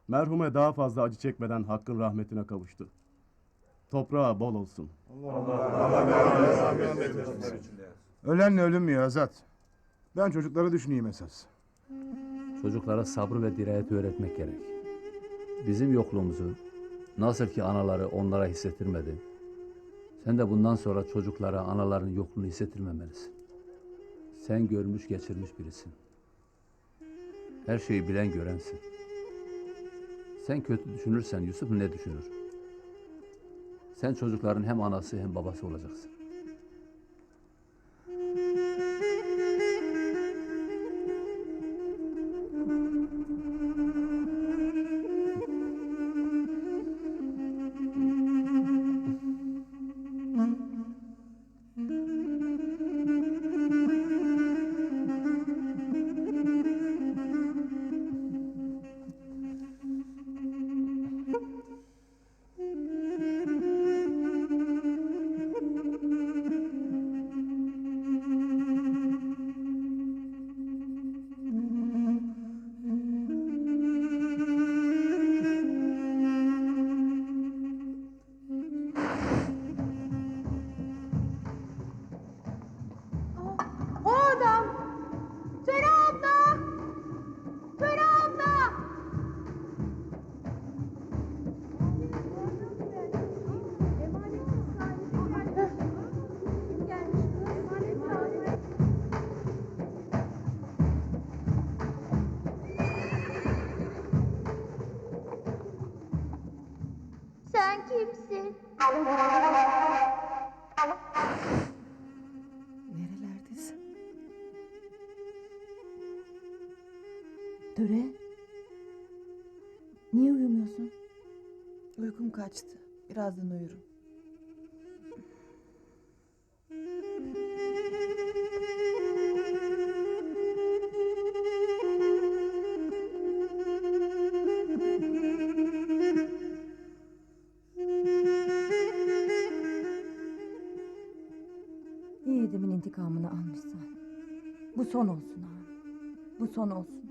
Merhume daha fazla acı çekmeden Hakk'ın rahmetine kavuştu. Toprağı bol olsun. Ölenle ölünmüyor Azat. Ben çocukları düşüneyim esas. Çocuklara sabrı ve dirayeti öğretmek gerek. Bizim yokluğumuzu nasıl ki anaları onlara hissettirmedi, sen de bundan sonra çocuklara anaların yokluğunu hissettirmemelisin. Sen görmüş geçirmiş birisin. Her şeyi bilen görensin. Sen kötü düşünürsen Yusuf ne düşünür? Sen çocukların hem anası hem babası olacaksın. O adam! Töre abla! Töre abla! Sen kimsin? Nerelerdesin? Töre? Niye uyumuyorsun? Uykum kaçtı. Birazdan uyurum. Yiğidimin intikamını almışsan. Bu son olsun ha. Bu son olsun.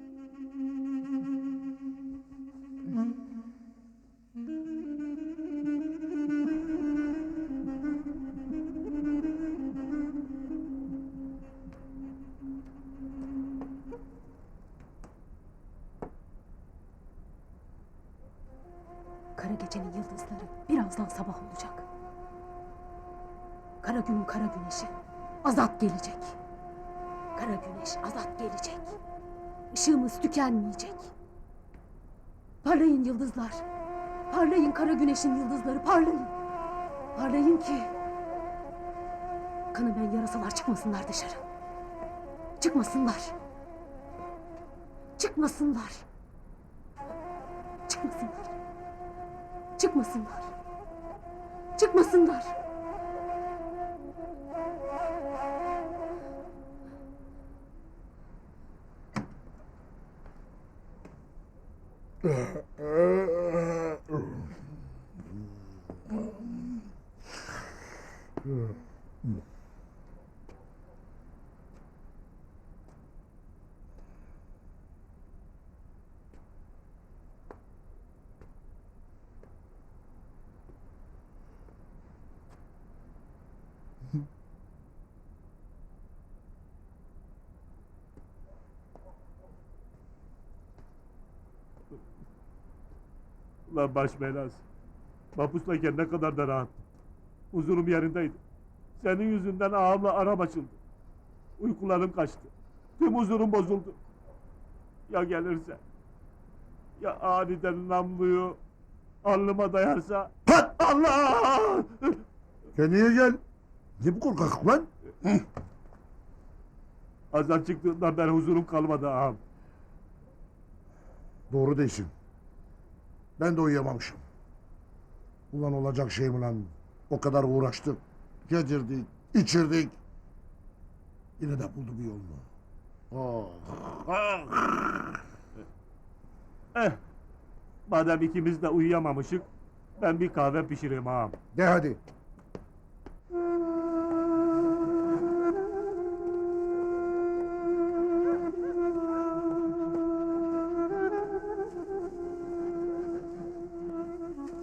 Kara gecenin yıldızları birazdan sabah olacak. Kara günün kara güneşi Azat gelecek. Kara güneş Azat gelecek. Işığımız tükenmeyecek. Parlayın yıldızlar. Parlayın kara güneşin yıldızları parlayın. Parlayın ki kanamayan yarasalar çıkmasınlar dışarı. Çıkmasınlar. Çıkmasınlar. Çıkmasınlar. Çıkmasınlar. Çıkmasınlar. Lan baş belası. Mapustayken ne kadar da rahat. Huzurum yerindeydi. Senin yüzünden ağamla aram açıldı. Uykularım kaçtı. Tüm huzurum bozuldu. Ya gelirse? Ya aniden namluyu alnıma dayarsa? Allah! Kendine gel. Ne bu korkak lan? Azan çıktığından beri huzurum kalmadı ağam. Doğru değilsin. Ben de uyuyamamışım. Ulan olacak şey mi lan? O kadar uğraştık. Yedirdik, içirdik. Yine de buldu bir yolunu. Madem ikimiz de uyuyamamışık, ben bir kahve pişireyim ağam. De hadi.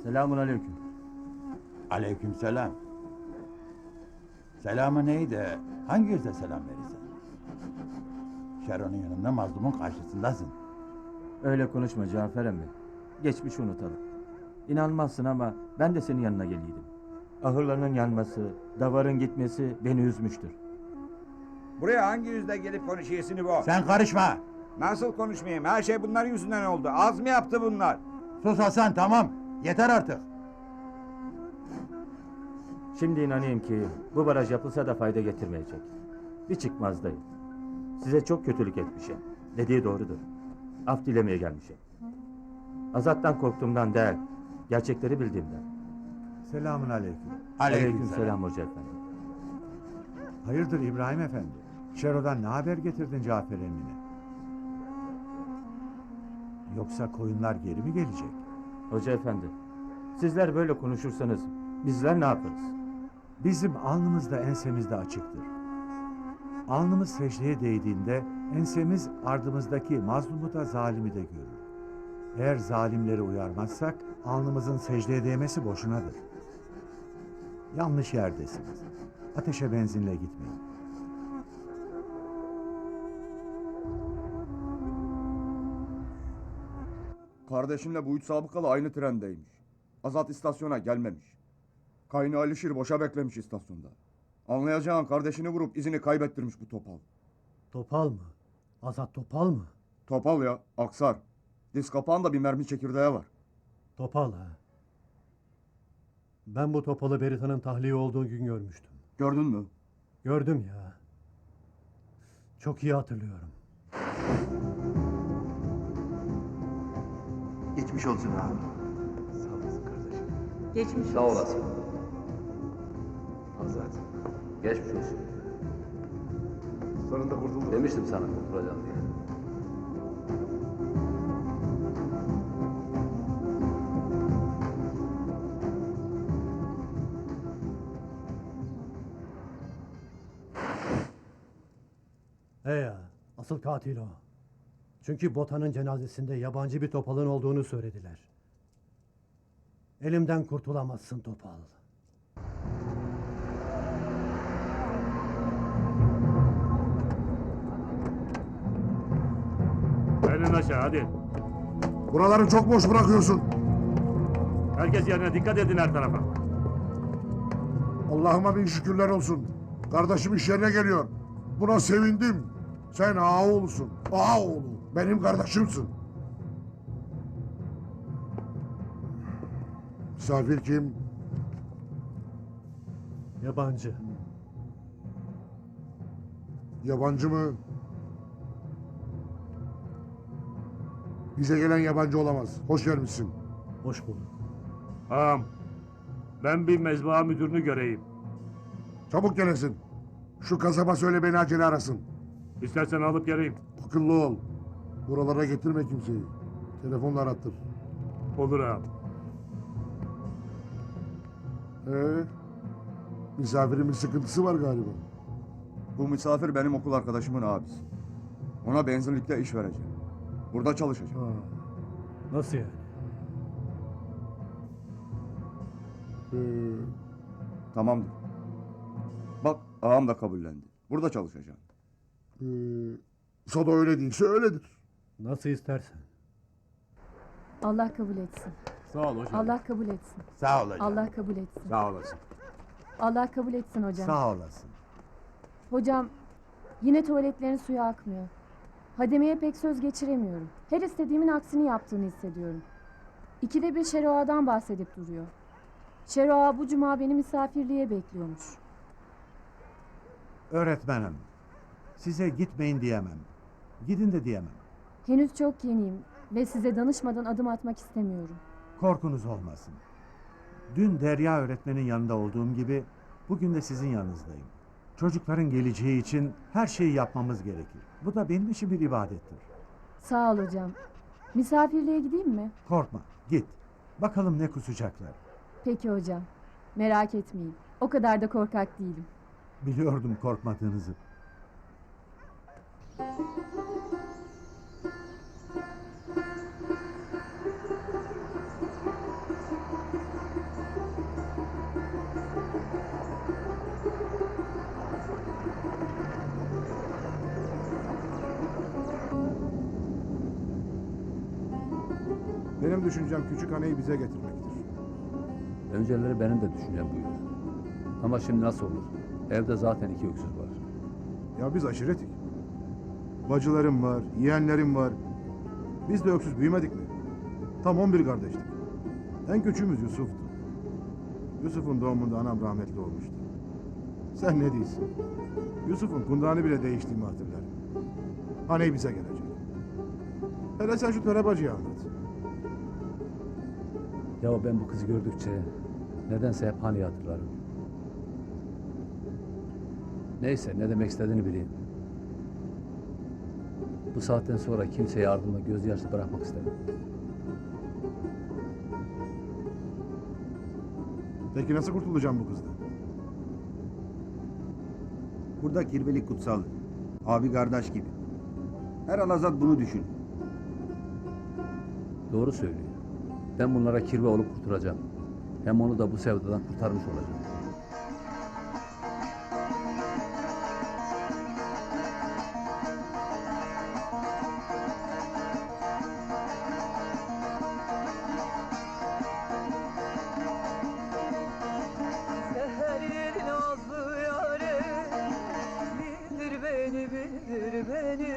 Selamun aleyküm. Aleykümselam. Selamı neydi? Hangi yüzle selam verirsen? Şeron'un yanında mazlumun karşısındasın. Öyle konuşma Cafer emmi. Geçmişi unutalım. İnanmazsın ama ben de senin yanına geliydim. Ahırlarının yanması, davarın gitmesi beni üzmüştür. Buraya hangi yüzle gelip konuşuyorsun bu? Sen karışma. Nasıl konuşmayayım? Her şey bunların yüzünden oldu. Az mı yaptı bunlar? Sus Hasan, tamam. Yeter artık. Şimdi inanayım ki bu baraj yapılsa da fayda getirmeyecek. Bir çıkmazdayım. Size çok kötülük etmişim. Dediği doğrudur. Af dilemeye gelmişim. Azattan korktuğumdan değil, gerçekleri bildiğimden. Selamun aleyküm. Aleykümselam hoca efendi. Hayırdır İbrahim efendi? Şero'dan ne haber getirdin Cafer emmine? Yoksa koyunlar geri mi gelecek? Hoca efendi, sizler böyle konuşursanız bizler ne yaparız? Bizim alnımız da ensemizde açıktır. Alnımız secdeye değdiğinde ensemiz ardımızdaki mazlumu da zalimi de görür. Eğer zalimleri uyarmazsak alnımızın secdeye değmesi boşunadır. Yanlış yerdesiniz. Ateşe benzinle gitmeyin. Kardeşimle bu üç sabıkalı aynı trendeymiş. Azat istasyona gelmemiş. Kaynı Alişir boşa beklemiş istasyonda. Anlayacağın kardeşini vurup izini kaybettirmiş bu topal. Topal mı? Azat Topal mı? Topal ya, aksar. Diz kapağında bir mermi çekirdeği var. Topal ha. Ben bu Topal'ı Berita'nın tahliye olduğu gün görmüştüm. Gördün mü? Gördüm ya. Çok iyi hatırlıyorum. Geçmiş olsun abi. Sağ olasın kardeşim. Geçmiş Sağ olasın. Azat. Geçmiş olsun. Sonunda kurtulduk. Demiştim sana kurtulacağım diye. Ya, asıl katil o. Çünkü Botan'ın cenazesinde yabancı bir Topal'ın olduğunu söylediler. Elimden kurtulamazsın Topal. Elin aşağı hadi. Buraları çok boş bırakıyorsun. Herkes yerine dikkat edin her tarafa. Allah'ıma bin şükürler olsun. Kardeşim iş yerine geliyor. Buna sevindim. Sen ağaoğlusun. Ağaoğlu. Benim kardeşimsin. Misafir kim? Yabancı. Yabancı mı? Bize gelen yabancı olamaz. Hoş gelmişsin. Hoş bulduk. Ağam, ben bir mezba müdürünü göreyim. Çabuk gelesin. Şu kasaba söyle beni acele arasın. İstersen alıp geleyim. Akıllı ol. Buralara getirme kimseyi. Telefonla arattır. Olur ağam. Misafirimin sıkıntısı var galiba. Bu misafir benim okul arkadaşımın abisi. Ona benzinlikte iş vereceğim. Burada çalışacak. Nasıl yani? Tamamdır. Bak ağam da kabullendi. Burada çalışacağım. Sado öyle değilse öyledir. Nasıl istersen. Allah kabul etsin. Sağ ol hocam. Allah kabul etsin. Sağ ol hocam. Allah kabul etsin. Sağ olasın. Allah kabul etsin hocam. Sağ olasın. Hocam, yine tuvaletlerin suyu akmıyor. Hademeye pek söz geçiremiyorum. Her istediğimin aksini yaptığını hissediyorum. İkide bir Şeroa'dan bahsedip duruyor. Şeroa bu cuma beni misafirliğe bekliyormuş. Öğretmenim, size gitmeyin diyemem. Gidin de diyemem. Henüz çok yeniyim ve size danışmadan adım atmak istemiyorum. Korkunuz olmasın. Dün Derya öğretmenin yanında olduğum gibi bugün de sizin yanınızdayım. Çocukların geleceği için her şeyi yapmamız gerekir. Bu da benim için bir ibadettir. Sağ ol hocam. Misafirliğe gideyim mi? Korkma, git. Bakalım ne kusacaklar. Peki hocam. Merak etmeyin. O kadar da korkak değilim. Biliyordum korkmadığınızı. Benim düşüncem küçük haneyi bize getirmektir. Önceleri benim de düşüncem buydu. Ama şimdi nasıl olur? Evde zaten 2 öksüz var. Ya biz aşiretik. Bacılarım var, yeğenlerim var. Biz de öksüz büyümedik mi? Tam 11 kardeştik. En küçüğümüz Yusuf'tu. Yusuf'un doğumunda anam rahmetli olmuştu. Sen ne diyorsun? Yusuf'un kundanı bile değiştiğimi hatırlarım. Haney bize gelecek. Hele sen şu töre bacıyı anlat. Ya ben bu kızı gördükçe nedense hep hani hatırlarım. Neyse ne demek istediğini bileyim. Bu saatten sonra kimseye yardımla gözyaşlı bırakmak istemem. Peki nasıl kurtulacağım bu kızdan? Burada kirvelik kutsal. Abi kardeş gibi. Her Alazat bunu düşün. Doğru söylüyor. Ben bunlara kirve olup kurtulacağım. Hem onu da bu sevdadan kurtarmış olacağım. Seher nazlı yâre, bildir beni, bildir beni.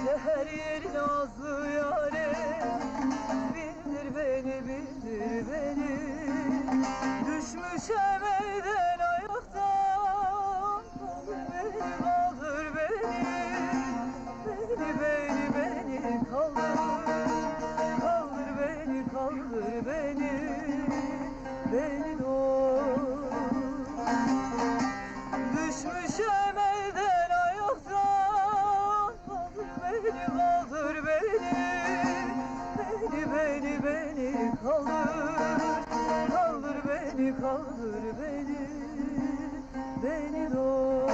Seher nazlı yâre, bildir beni, bildir beni. Düşmüşem elden ayaktan, kaldır beni, kaldır beni. Beni kaldır, kaldır beni, kaldır beni. Beni doğur. Düşmüşem elden ayaktan, kaldır beni, beni kaldır, kaldır beni, kaldır beni doğur.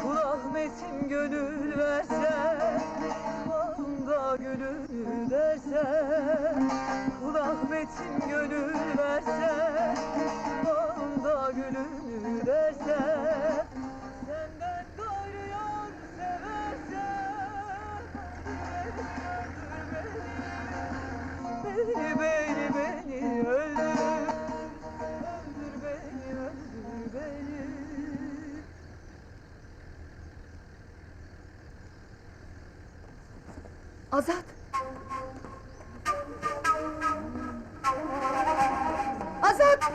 Kul Ahmet'im gönül verse, bağımda gönül derse. Kul Ahmet'im gönül verse, bağımda gönül derse. Senden gayrı yar severse, beni öldür. Öldür beni, öldür beni. Azat! Azat!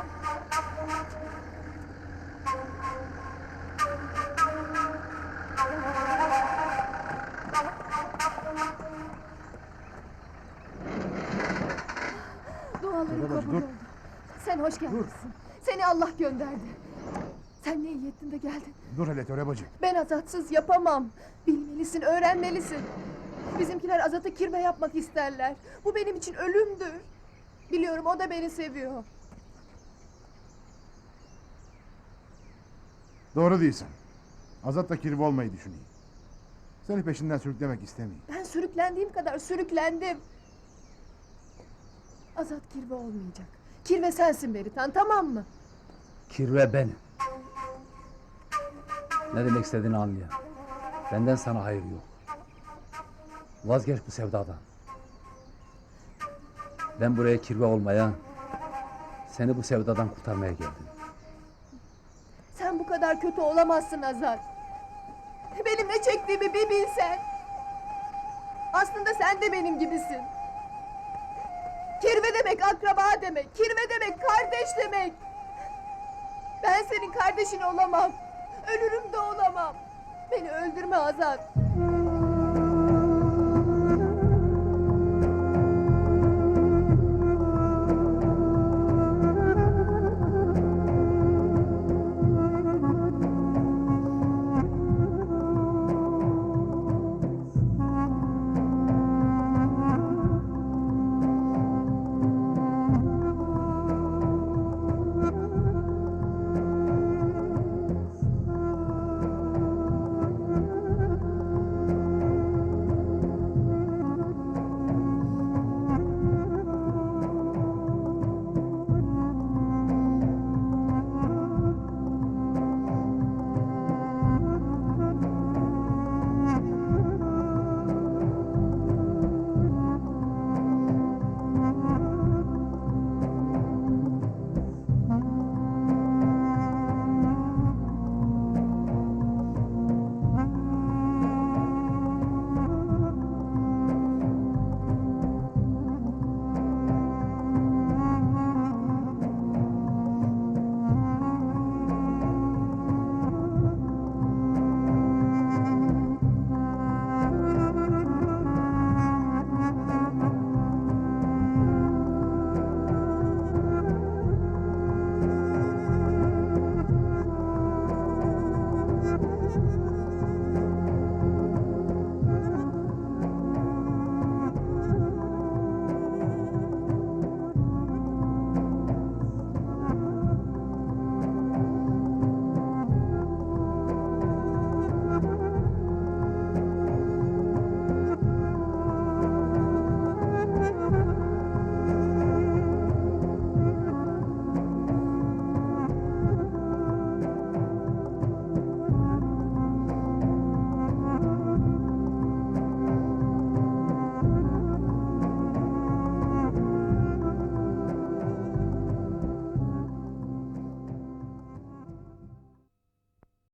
Duaların kabul oldu. Sen hoş gelmişsin. Seni Allah gönderdi. Sen ne iyi ettin de geldin. Dur hele Töre bacı. Ben Azatsız yapamam. Bilmelisin, öğrenmelisin. Bizimkiler Azat'ı kirve yapmak isterler. Bu benim için ölümdür. Biliyorum o da beni seviyor. Doğru değilsin. Azat da kirve olmayı düşüneyim. Seni peşinden sürüklemek istemeyeyim. Ben sürüklendiğim kadar sürüklendim. Azat kirve olmayacak. Kirve sensin Beritan, tamam mı? Kirve benim. Ne demek istediğini anlayan. Benden sana hayır yok. Vazgeç bu sevdadan. Ben buraya kirve olmaya, seni bu sevdadan kurtarmaya geldim. Sen bu kadar kötü olamazsın Azat. Benim ne çektiğimi bir bilsen. Aslında sen de benim gibisin. Kirve demek akraba demek. Kirve demek kardeş demek. Ben senin kardeşin olamam. Ölürüm de olamam. Beni öldürme Azat.